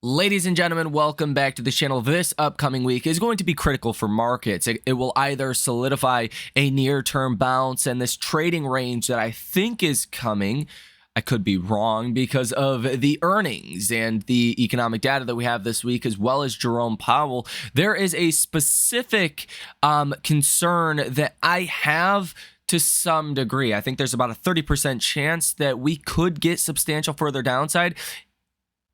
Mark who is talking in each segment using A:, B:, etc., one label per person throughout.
A: Ladies and gentlemen, welcome back to the channel. This upcoming week is going to be critical for markets. It will either solidify a near-term bounce and this trading range that I think is coming. I could be wrong because of the earnings and the economic data that we have this week, as well as Jerome Powell. There is a specific concern that I have to some degree. I think there's about a 30% chance that we could get substantial further downside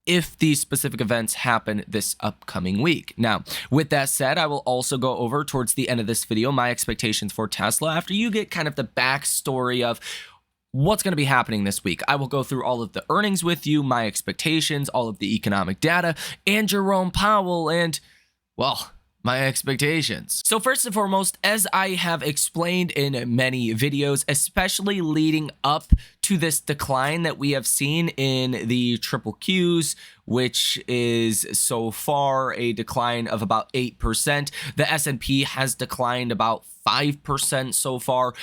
A: if these specific events happen this upcoming week. Now, with that said, I will also go over towards the end of this video my expectations for Tesla after you get kind of the backstory of what's going to be happening this week. I will go through all of the earnings with you, my expectations, all of the economic data, and Jerome Powell, and, well, my expectations. So first and foremost, as I have explained in many videos, especially leading up to this decline that we have seen in the triple Qs, which is so far a decline of about 8%. The S&P has declined about 5% so far.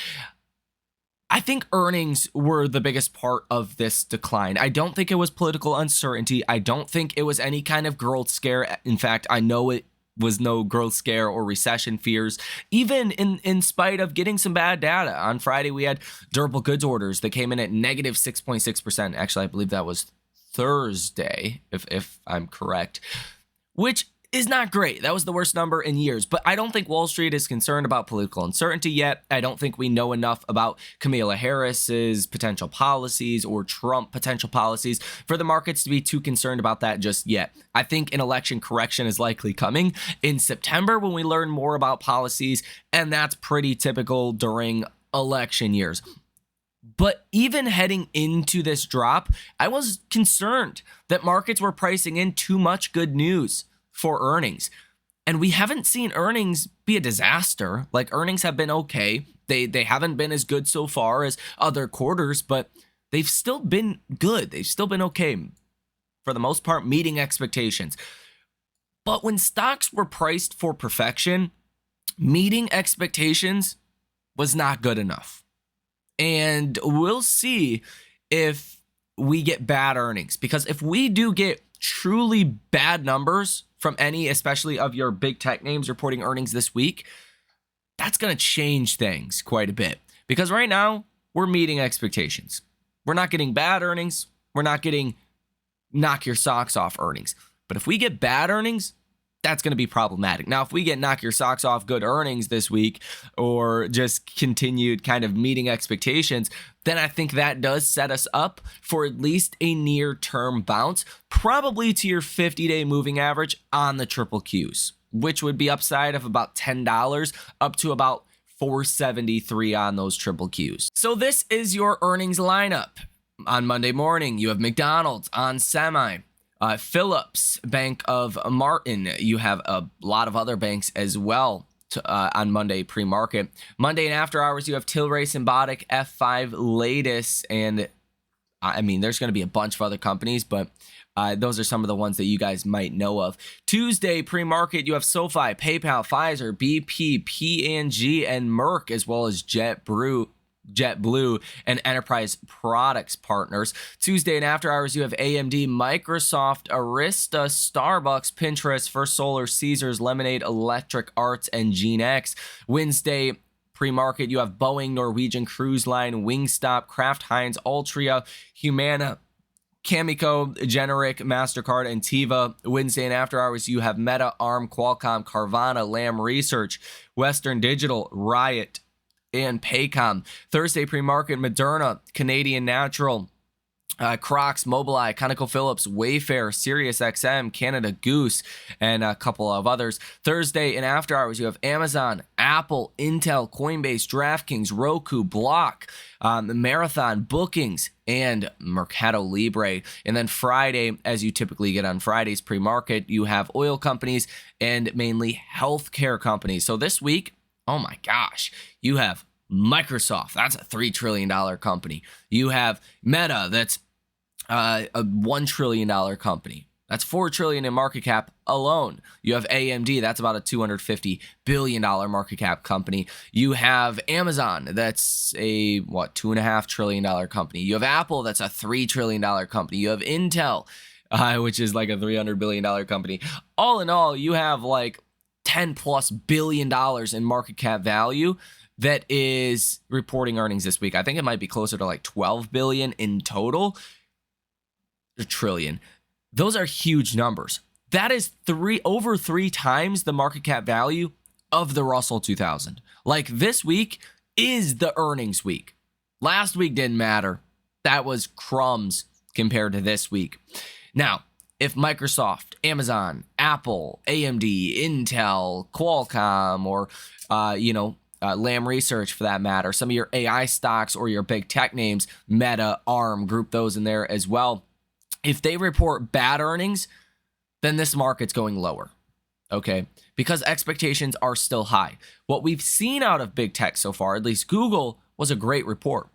A: I think earnings were the biggest part of this decline. I don't think it was political uncertainty. I don't think it was any kind of growth scare. In fact, I know it was no growth scare or recession fears, even in spite of getting some bad data. On Friday, we had durable goods orders that came in at negative 6.6%. Actually, I believe that was Thursday, if I'm correct, which is not great. That was the worst number in years, but I don't think Wall Street is concerned about political uncertainty yet. I don't think we know enough about Kamala Harris's potential policies or Trump potential policies for the markets to be too concerned about that just yet. I think an election correction is likely coming in September when we learn more about policies, and that's pretty typical during election years. But even heading into this drop, I was concerned that markets were pricing in too much good news for earnings. And we haven't seen earnings be a disaster. Like, earnings have been okay. They haven't been as good so far as other quarters, but they've still been good. They've still been okay, for the most part, meeting expectations. But when stocks were priced for perfection, meeting expectations was not good enough. And we'll see if we get bad earnings, because if we do get truly bad numbers from any, especially of your big tech names reporting earnings this week, that's going to change things quite a bit, because right now we're meeting expectations. We're not getting bad earnings. We're not getting knock your socks off earnings. But if we get bad earnings, that's going to be problematic. Now, if we get knock your socks off good earnings this week, or just continued kind of meeting expectations, then I think that does set us up for at least a near-term bounce, probably to your 50-day moving average on the triple Qs, which would be upside of about $10 up to about $473 on those triple Qs. So this is your earnings lineup. On Monday morning, you have McDonald's on semi. Phillips, Bank of Martin. You have a lot of other banks as well on Monday pre-market. Monday and after hours, you have Tilray, Symbotic, F5, Lattice, and I mean, there's going to be a bunch of other companies, but those are some of the ones that you guys might know of. Tuesday pre-market, you have SoFi, PayPal, Pfizer, BP, P&G, and Merck, as well as JetBlue and Enterprise Products Partners. Tuesday and after hours, you have AMD, Microsoft, Arista, Starbucks, Pinterest, First Solar, Caesars, Lemonade, Electric Arts, and GeneX. Wednesday pre-market, you have Boeing, Norwegian Cruise Line, Wingstop, Kraft Heinz, Altria, Humana, Cameco, Generic, MasterCard, and Teva. Wednesday and after hours, you have Meta, ARM, Qualcomm, Carvana, Lam Research, Western Digital, Riot, and Paycom. Thursday pre-market, Moderna, Canadian Natural, Crocs, Mobileye, ConocoPhillips, Wayfair, SiriusXM, Canada Goose, and a couple of others. Thursday and after hours, you have Amazon, Apple, Intel, Coinbase, DraftKings, Roku, Block, Marathon, Bookings, and Mercado Libre. And then Friday, as you typically get on Fridays pre-market, you have oil companies and mainly healthcare companies. So this week, oh my gosh, you have Microsoft, that's a $3 trillion company. You have Meta, that's a $1 trillion company. That's $4 trillion in market cap alone. You have AMD, that's about a $250 billion market cap company. You have Amazon, that's a $2.5 trillion company. You have Apple, that's a $3 trillion company. You have Intel, which is like a $300 billion company. All in all, you have like $10+ billion in market cap value that is reporting earnings this week. I think it might be closer to like 12 billion in total. A trillion. Those are huge numbers. That is over three times the market cap value of the Russell 2000. Like, this week is the earnings week. Last week didn't matter. That was crumbs compared to this week. Now, if Microsoft, Amazon, Apple, AMD, Intel, Qualcomm, or, Lam Research for that matter, some of your AI stocks or your big tech names, Meta, ARM, group those in there as well. If they report bad earnings, then this market's going lower, okay? Because expectations are still high. What we've seen out of big tech so far, at least Google, was a great report,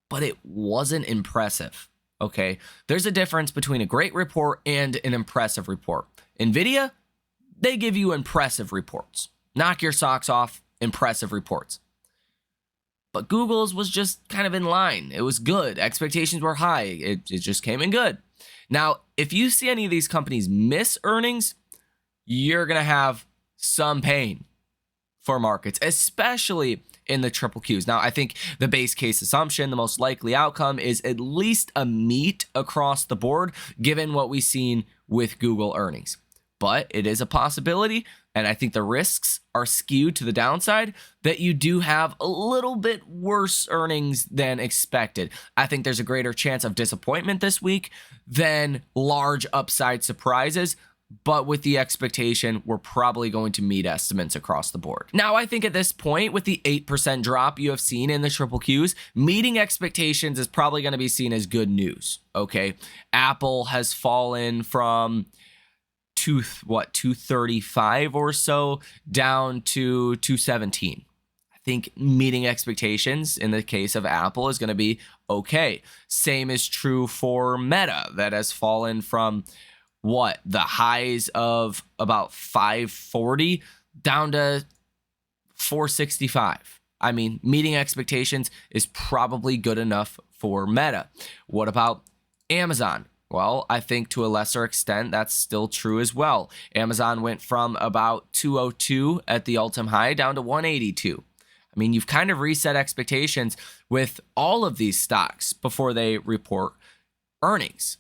A: but it wasn't impressive. Okay, there's a difference between a great report and an impressive report. NVIDIA, they give you impressive reports. Knock your socks off, impressive reports. But Google's was just kind of in line. It was good. Expectations were high. It just came in good. Now, if you see any of these companies miss earnings, you're going to have some pain for markets, especially in the triple Qs. Now, I think the base case assumption, the most likely outcome, is at least a meet across the board, given what we've seen with Google earnings. But it is a possibility, and I think the risks are skewed to the downside, that you do have a little bit worse earnings than expected. I think there's a greater chance of disappointment this week than large upside surprises. But with the expectation, we're probably going to meet estimates across the board. Now, I think at this point, with the 8% drop you have seen in the triple Qs, meeting expectations is probably going to be seen as good news, okay? Apple has fallen from 235 or so down to 217. I think meeting expectations in the case of Apple is going to be okay. Same is true for Meta, that has fallen from the highs of about 540 down to 465. I mean, meeting expectations is probably good enough for Meta. What about Amazon? Well, I think to a lesser extent, that's still true as well. Amazon went from about 202 at the all-time high down to 182. I mean, you've kind of reset expectations with all of these stocks before they report earnings.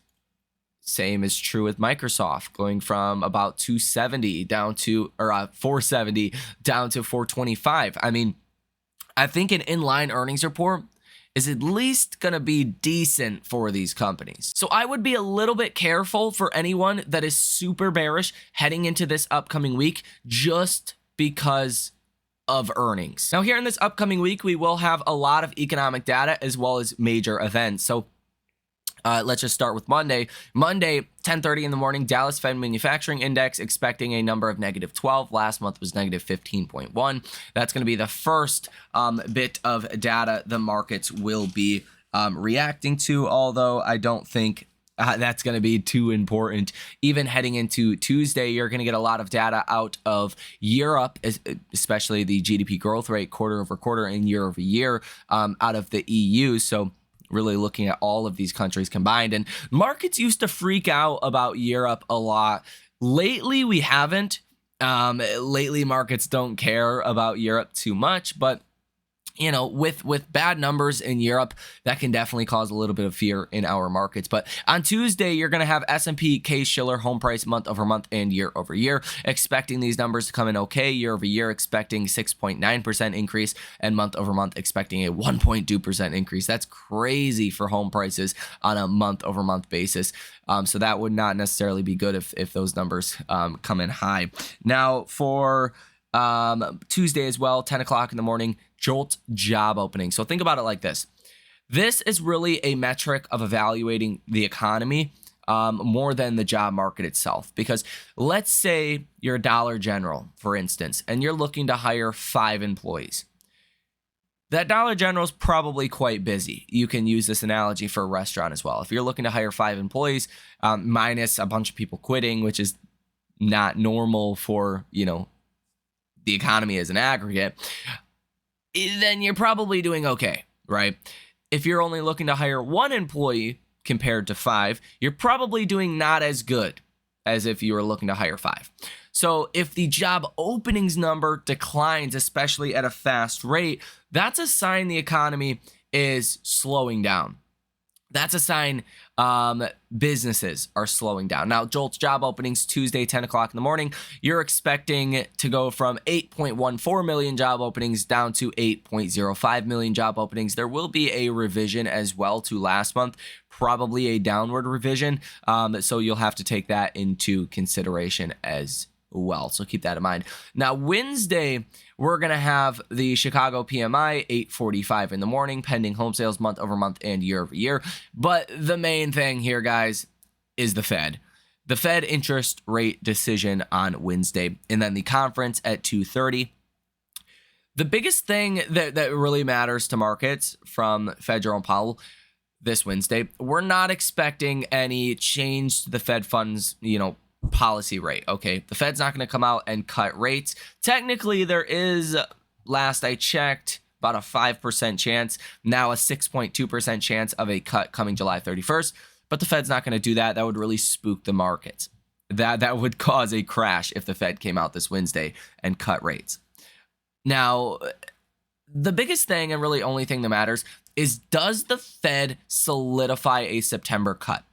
A: Same is true with Microsoft, going from about 270 down to, 470 down to 425. I mean, I think an inline earnings report is at least going to be decent for these companies. So I would be a little bit careful for anyone that is super bearish heading into this upcoming week just because of earnings. Now, here in this upcoming week, we will have a lot of economic data as well as major events. So let's just start with Monday. Monday, 10:30 in the morning, Dallas Fed Manufacturing Index expecting a number of -12. Last month was -15.1. That's going to be the first bit of data the markets will be reacting to, although I don't think that's going to be too important. Even heading into Tuesday, you're going to get a lot of data out of Europe, especially the GDP growth rate quarter over quarter and year over year out of the EU. So really looking at all of these countries combined. And markets used to freak out about Europe a lot. Lately, we haven't. Lately, markets don't care about Europe too much, but you know, with bad numbers in Europe, that can definitely cause a little bit of fear in our markets. But on Tuesday, you're going to have S&P Case-Shiller home price month over month and year over year, expecting these numbers to come in okay. Year over year, expecting 6.9% increase, and month over month, expecting a 1.2% increase. That's crazy for home prices on a month over month basis. So that would not necessarily be good if those numbers come in high. Now for Tuesday as well, 10 o'clock in the morning, JOLT job opening. So think about it like this. This is really a metric of evaluating the economy more than the job market itself. Because let's say you're a Dollar General, for instance, and you're looking to hire 5 employees. That Dollar General is probably quite busy. You can use this analogy for a restaurant as well. If you're looking to hire 5 employees, minus a bunch of people quitting, which is not normal for, the economy as an aggregate, then you're probably doing okay, right? If you're only looking to hire 1 employee, compared to 5, you're probably doing not as good as if you were looking to hire 5. So if the job openings number declines, especially at a fast rate, that's a sign the economy is slowing down. That's a sign businesses are slowing down. Now, JOLTS job openings Tuesday, 10 o'clock in the morning. You're expecting to go from 8.14 million job openings down to 8.05 million job openings. There will be a revision as well to last month, probably a downward revision. So you'll have to take that into consideration as well. So keep that in mind. Now, Wednesday, we're going to have the Chicago PMI, 8:45 in the morning, pending home sales month over month and year over year. But the main thing here, guys, is the Fed. The Fed interest rate decision on Wednesday, and then the conference at 2:30. The biggest thing that really matters to markets from Fed Jerome Powell this Wednesday, we're not expecting any change to the Fed funds, policy rate. Okay, the Fed's not going to come out and cut rates. Technically, there is, last I checked, about a 5% chance, now a 6.2% chance of a cut coming July 31st. But the Fed's not going to do that. That would really spook the markets. That would cause a crash if the Fed came out this Wednesday and cut rates. Now, the biggest thing and really only thing that matters is, does the Fed solidify a September cut?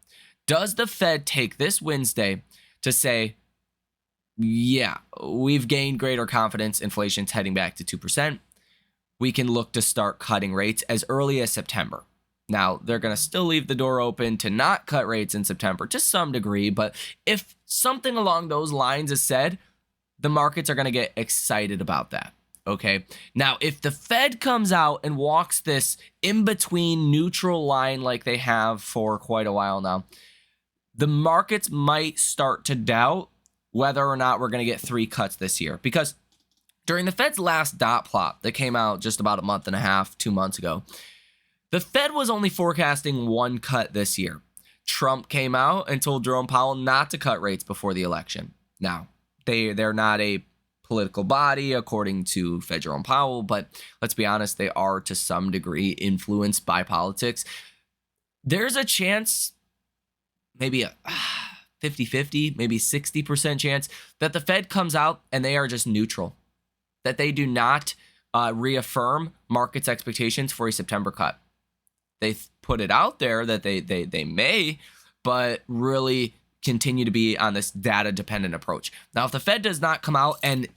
A: Does the Fed take this Wednesday to say, yeah, we've gained greater confidence, inflation's heading back to 2%. We can look to start cutting rates as early as September. Now, they're going to still leave the door open to not cut rates in September to some degree, but if something along those lines is said, the markets are going to get excited about that. Okay. Now, if the Fed comes out and walks this in-between neutral line like they have for quite a while now, the markets might start to doubt whether or not we're going to get 3 cuts this year. Because during the Fed's last dot plot that came out just about a month and a half, 2 months ago, the Fed was only forecasting 1 cut this year. Trump came out and told Jerome Powell not to cut rates before the election. Now, they're not a political body, according to Fed Jerome Powell, but let's be honest, they are to some degree influenced by politics. There's a chance, maybe a 50-50, maybe 60% chance that the Fed comes out and they are just neutral, that they do not reaffirm markets' expectations for a September cut. They put it out there that they may, but really continue to be on this data-dependent approach. Now, if the Fed does not come out and,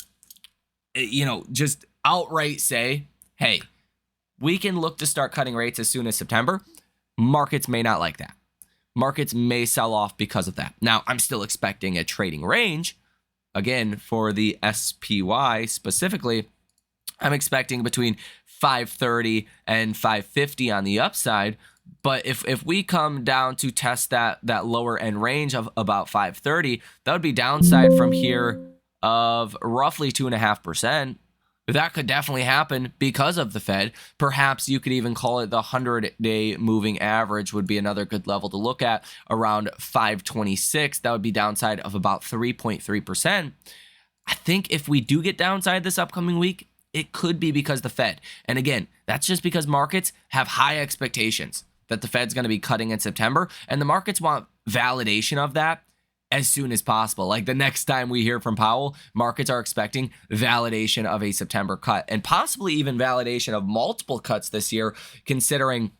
A: just outright say, hey, we can look to start cutting rates as soon as September, markets may not like that. Markets may sell off because of that. Now, I'm still expecting a trading range. Again, for the SPY specifically, I'm expecting between 530 and 550 on the upside. But if we come down to test that lower end range of about 530, that would be downside from here of roughly 2.5%. That could definitely happen because of the Fed. Perhaps you could even call it the 100-day moving average would be another good level to look at, around 526. That would be downside of about 3.3%. I think if we do get downside this upcoming week, it could be because the Fed. And again, that's just because markets have high expectations that the Fed's going to be cutting in September, and the markets want validation of that as soon as possible. Like the next time we hear from Powell, markets are expecting validation of a September cut and possibly even validation of multiple cuts this year, considering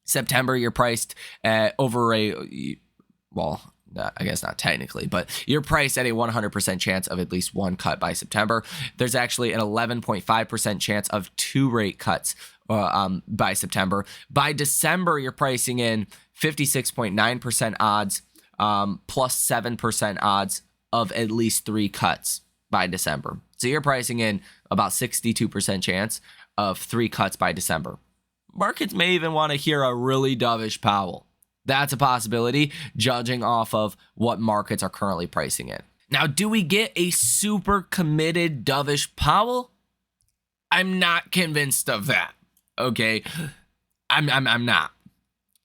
A: September you're priced at over I guess not technically, but you're priced at a 100% chance of at least 1 cut by September. There's actually an 11.5% chance of 2 rate cuts by September. By December, you're pricing in 56.9% odds, plus 7% odds of at least 3 cuts by December. So you're pricing in about 62% chance of 3 cuts by December. Markets may even want to hear a really dovish Powell. That's a possibility, judging off of what markets are currently pricing in. Now, do we get a super committed dovish Powell? I'm not convinced of that. Okay, I'm not.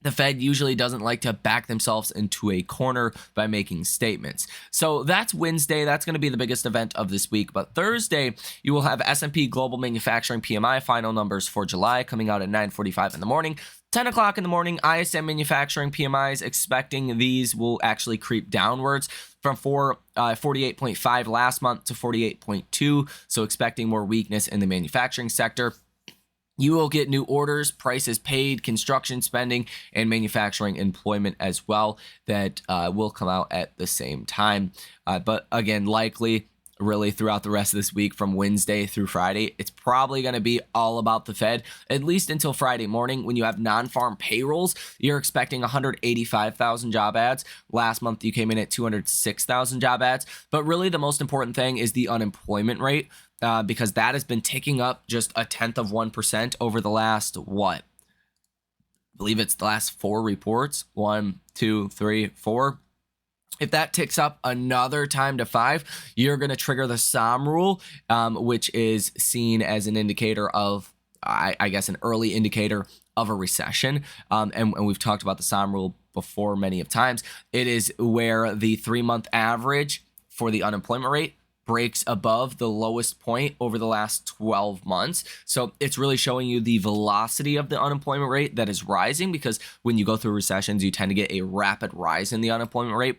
A: the Fed usually doesn't like to back themselves into a corner by making statements. So that's Wednesday. That's going to be the biggest event of this week. But Thursday, you will have S&P Global Manufacturing PMI final numbers for July coming out at 9:45 in the morning. 10 o'clock in the morning, ISM Manufacturing PMIs, expecting these will actually creep downwards from 48.5 last month to 48.2. So expecting more weakness in the manufacturing sector. You will get new orders, prices paid, construction spending, and manufacturing employment as well that will come out at the same time. But again, likely really throughout the rest of this week from Wednesday through Friday, it's probably going to be all about the Fed, at least until Friday morning when you have non-farm payrolls. You're expecting 185,000 job ads. Last month, you came in at 206,000 job ads. But really the most important thing is the unemployment rate. Because that has been ticking up just 0.1% over the last, I believe it's the last 4 reports. 1, 2, 3, 4. If that ticks up another time to 5, you're going to trigger the SOM rule, which is seen as an indicator of, I guess, an early indicator of a recession. And we've talked about the SOM rule before many of times. It is where the 3-month average for the unemployment rate breaks above the lowest point over the last 12 months. So it's really showing you the velocity of the unemployment rate that is rising, because when you go through recessions, you tend to get a rapid rise in the unemployment rate.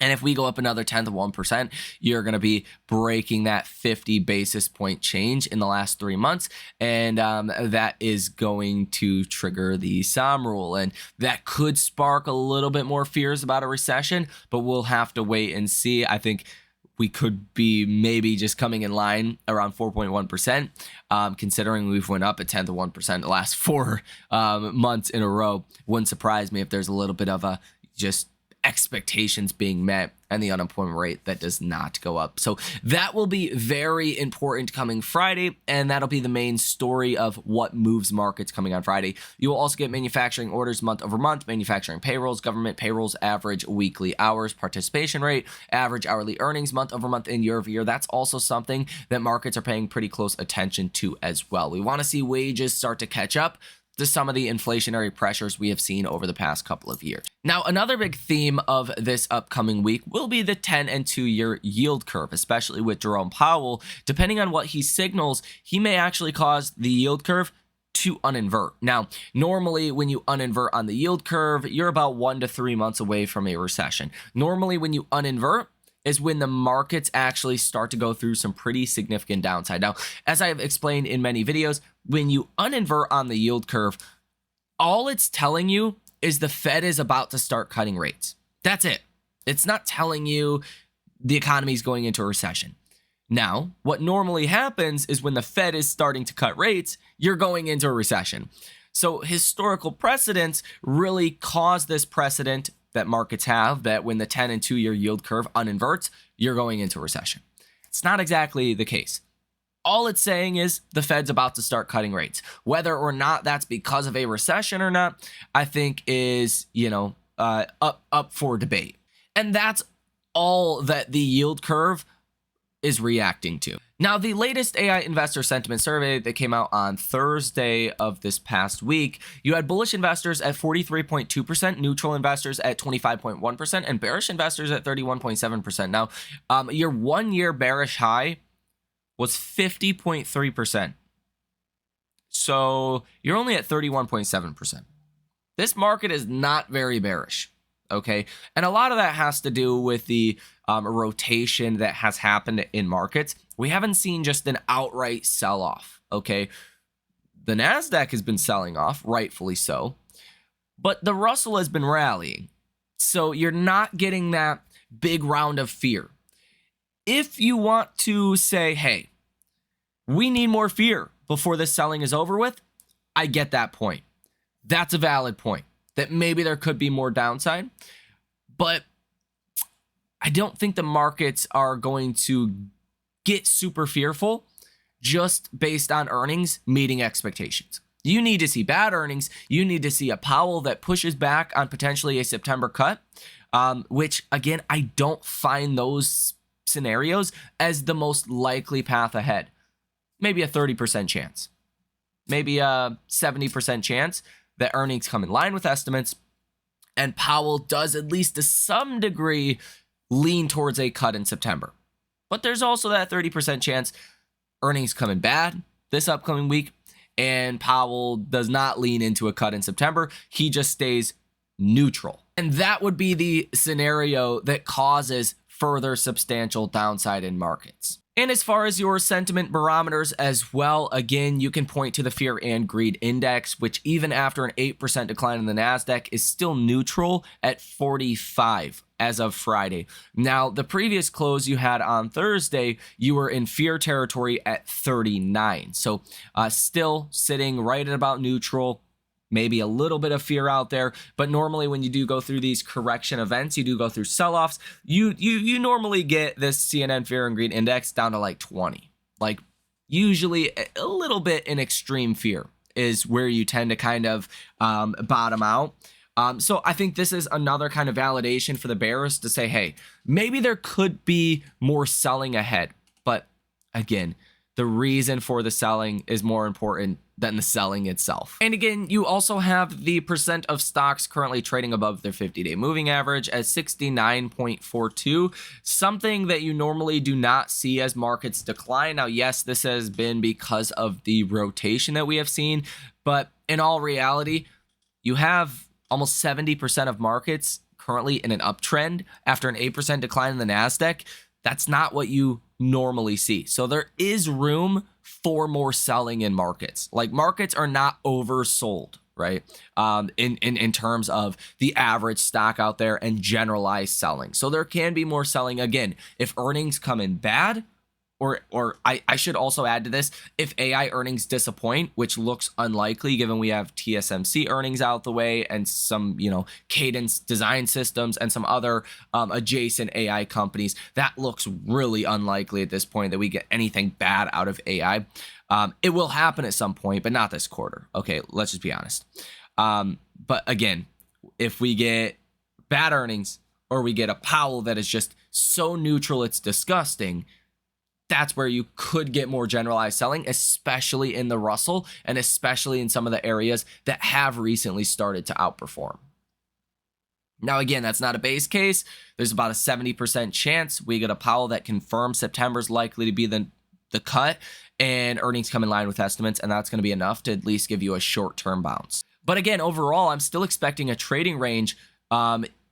A: And if we go up another 1%, you're going to be breaking that 50 basis point change in the last 3 months. And that is going to trigger the SOM rule. And that could spark a little bit more fears about a recession, but we'll have to wait and see. I think we could be maybe just coming in line around 4.1%, considering we've went up 0.1% the last 4 months in a row. Wouldn't surprise me if there's a little bit of a just expectations being met and the unemployment rate that does not go up. So that will be very important coming Friday, and that'll be the main story of what moves markets coming on Friday. You will also get manufacturing orders month over month, manufacturing payrolls, government payrolls, average weekly hours, participation rate, average hourly earnings month over month and year over year. That's also something that markets are paying pretty close attention to as well. We want to see wages start to catch up to some of the inflationary pressures we have seen over the past couple of years. Now, another big theme of this upcoming week will be the 10 and 2-year yield curve, especially with Jerome Powell. Depending on what he signals, he may actually cause the yield curve to uninvert. Now, normally when you uninvert on the yield curve, you're about 1 to 3 months away from a recession. Normally when you uninvert is when the markets actually start to go through some pretty significant downside. Now, as I've explained in many videos, when you uninvert on the yield curve, all it's telling you is the Fed is about to start cutting rates. That's it. It's not telling you the economy is going into a recession. Now, what normally happens is when the Fed is starting to cut rates, you're going into a recession. So historical precedents really cause this precedent that markets have, that when the 10 and 2-year yield curve uninverts, you're going into recession. It's not exactly the case. All it's saying is the Fed's about to start cutting rates. Whether or not that's because of a recession or not, I think is, up for debate. And that's all that the yield curve is reacting to. Now, the latest AI investor sentiment survey that came out on Thursday of this past week, you had bullish investors at 43.2%, neutral investors at 25.1%, and bearish investors at 31.7%. Now, your 1-year bearish high was 50.3%. So you're only at 31.7%. This market is not very bearish. Okay. And a lot of that has to do with the rotation that has happened in markets. We haven't seen just an outright sell off. Okay. The NASDAQ has been selling off, rightfully so, but the Russell has been rallying. So you're not getting that big round of fear. If you want to say, hey, we need more fear before this selling is over with, I get that point. That's a valid point, that maybe there could be more downside, but I don't think the markets are going to get super fearful just based on earnings meeting expectations. You need to see bad earnings. You need to see a Powell that pushes back on potentially a September cut, which again, I don't find those scenarios as the most likely path ahead. Maybe a 30% chance, maybe a 70% chance. that earnings come in line with estimates, and Powell does, at least to some degree, lean towards a cut in September. But there's also that 30% chance earnings come in bad this upcoming week, and Powell does not lean into a cut in September. He just stays neutral. And that would be the scenario that causes further substantial downside in markets. And as far as your sentiment barometers as well, again, you can point to the Fear and Greed Index, which even after an 8% decline in the NASDAQ is still neutral at 45 as of Friday. Now, the previous close you had on Thursday, you were in fear territory at 39. So still sitting right at about neutral. Maybe a little bit of fear out there, but normally when you do go through these correction events, you do go through sell-offs, you normally get this CNN Fear and Greed Index down to like 20. Like usually a little bit in extreme fear is where you tend to kind of bottom out. So I think this is another kind of validation for the bears to say, hey, maybe there could be more selling ahead. But again, the reason for the selling is more important than the selling itself. And again, you also have the percent of stocks currently trading above their 50-day moving average at 69.42, something that you normally do not see as markets decline. Now, yes, this has been because of the rotation that we have seen, but in all reality, you have almost 70% of markets currently in an uptrend after an 8% decline in the NASDAQ. That's not what you normally see. So there is room for more selling in markets. Like markets are not oversold, right? In terms of the average stock out there and generalized selling. So there can be more selling. Again, if earnings come in bad, or I should also add to this, if AI earnings disappoint, which looks unlikely given we have TSMC earnings out the way and some, Cadence Design Systems and some other adjacent AI companies, that looks really unlikely at this point that we get anything bad out of AI. It will happen at some point, but not this quarter. Okay, let's just be honest. But again, if we get bad earnings or we get a Powell that is just so neutral it's disgusting, that's where you could get more generalized selling, especially in the Russell and especially in some of the areas that have recently started to outperform. Now, again, that's not a base case. There's about a 70% chance we get a Powell that confirms September is likely to be the cut and earnings come in line with estimates, and that's going to be enough to at least give you a short-term bounce. But again, overall, I'm still expecting a trading range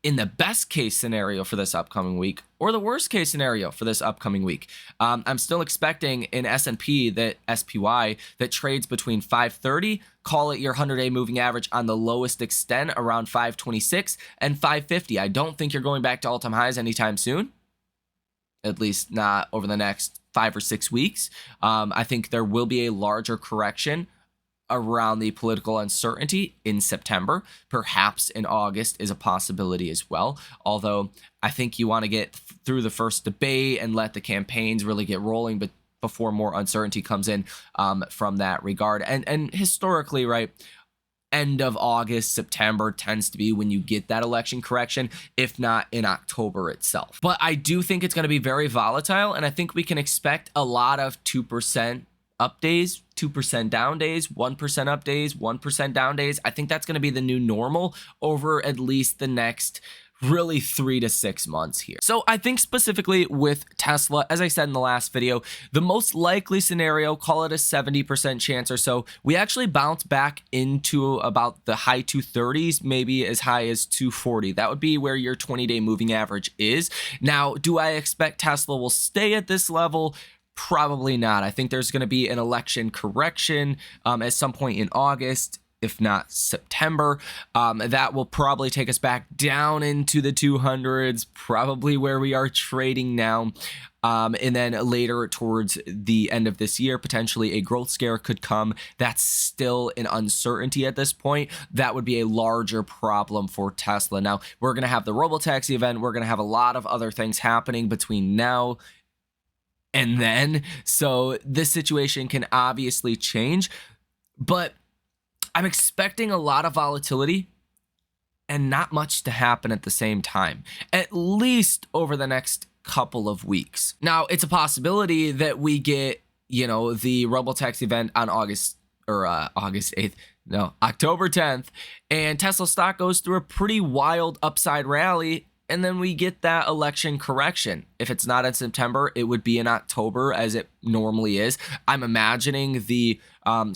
A: in the best case scenario for this upcoming week or the worst case scenario for this upcoming week. I'm still expecting an S&P that SPY that trades between 530, call it your 100-day moving average on the lowest extent around 526 and 550. I don't think you're going back to all-time highs anytime soon, at least not over the next 5 or 6 weeks. I think there will be a larger correction around the political uncertainty in September. Perhaps in August is a possibility as well. Although I think you want to get through the first debate and let the campaigns really get rolling, but before more uncertainty comes in from that regard. And historically, right, end of August, September tends to be when you get that election correction, if not in October itself. But I do think it's going to be very volatile, and I think we can expect a lot of 2% up days, 2% down days, 1% up days, 1% down days. I think that's going to be the new normal over at least the next really 3 to 6 months here. So I think specifically with Tesla, as I said in the last video, the most likely scenario, call it a 70% chance or so, we actually bounce back into about the high 230s, maybe as high as 240. That would be where your 20-day moving average is. Now, do I expect Tesla will stay at this level? Probably not. I think there's going to be an election correction at some point in August, if not September. That will probably take us back down into the 200s, probably where we are trading now. And then later towards the end of this year, potentially a growth scare could come. That's still an uncertainty at this point. That would be a larger problem for Tesla. Now, we're going to have the robotaxi event. We're going to have a lot of other things happening between now and then, so this situation can obviously change, but I'm expecting a lot of volatility and not much to happen at the same time, at least over the next couple of weeks. Now, it's a possibility that we get, the robotaxi event on August 8th, No, October 10th, and Tesla stock goes through a pretty wild upside rally, and then we get that election correction. If it's not in September, it would be in October, as it normally is. I'm imagining the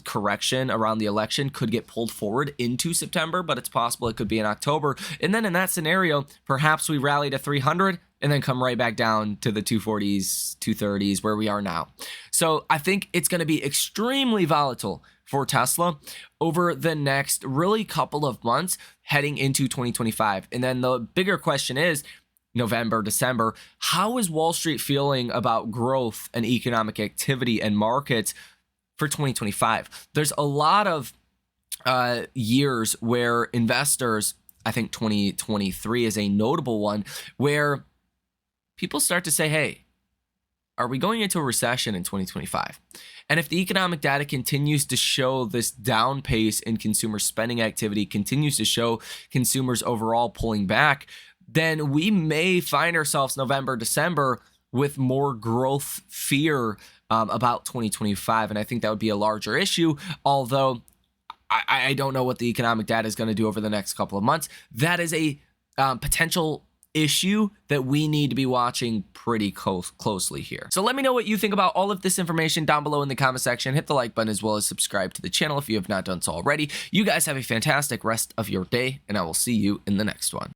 A: correction around the election could get pulled forward into September, but it's possible it could be in October. And then in that scenario, perhaps we rally to 300 and then come right back down to the 240s, 230s, where we are now. So I think it's going to be extremely volatile for Tesla over the next really couple of months heading into 2025. And then the bigger question is November, December, how is Wall Street feeling about growth and economic activity and markets for 2025? There's a lot of years where investors, I think 2023 is a notable one, where people start to say, hey, are we going into a recession in 2025? And if the economic data continues to show this down pace in consumer spending activity, continues to show consumers overall pulling back, then we may find ourselves November, December with more growth fear about 2025. And I think that would be a larger issue, although I don't know what the economic data is going to do over the next couple of months. That is a potential issue that we need to be watching pretty closely here. So let me know what you think about all of this information down below in the comment section. Hit the like button as well as subscribe to the channel if you have not done so already. You guys have a fantastic rest of your day, and I will see you in the next one.